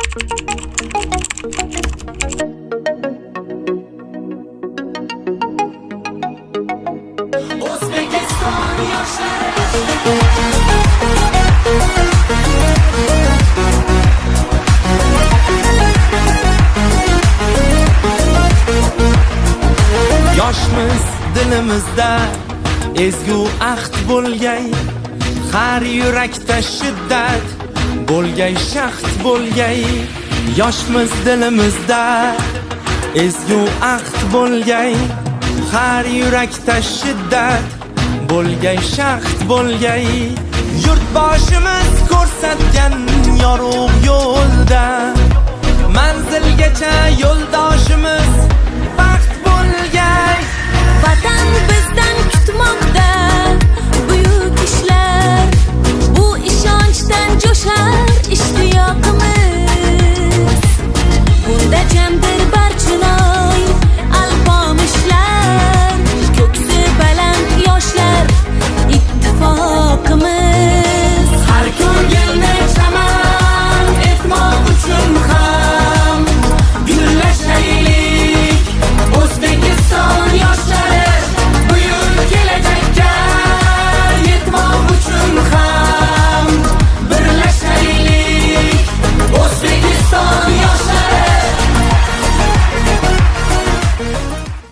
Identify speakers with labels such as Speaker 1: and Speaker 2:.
Speaker 1: O'zbekiston yoshlari
Speaker 2: yoshmiz dilimizda ezgu ahd bo'lgay, har yurakda shiddat bo'lgay, shaxt bo'lgay. Yoshmiz dilimizda ezgu ahd bo'lgay, har yurakda shiddat bo'lgay, shaxt bo'lgay. Yurtboshimiz ko'rsatgan yorug'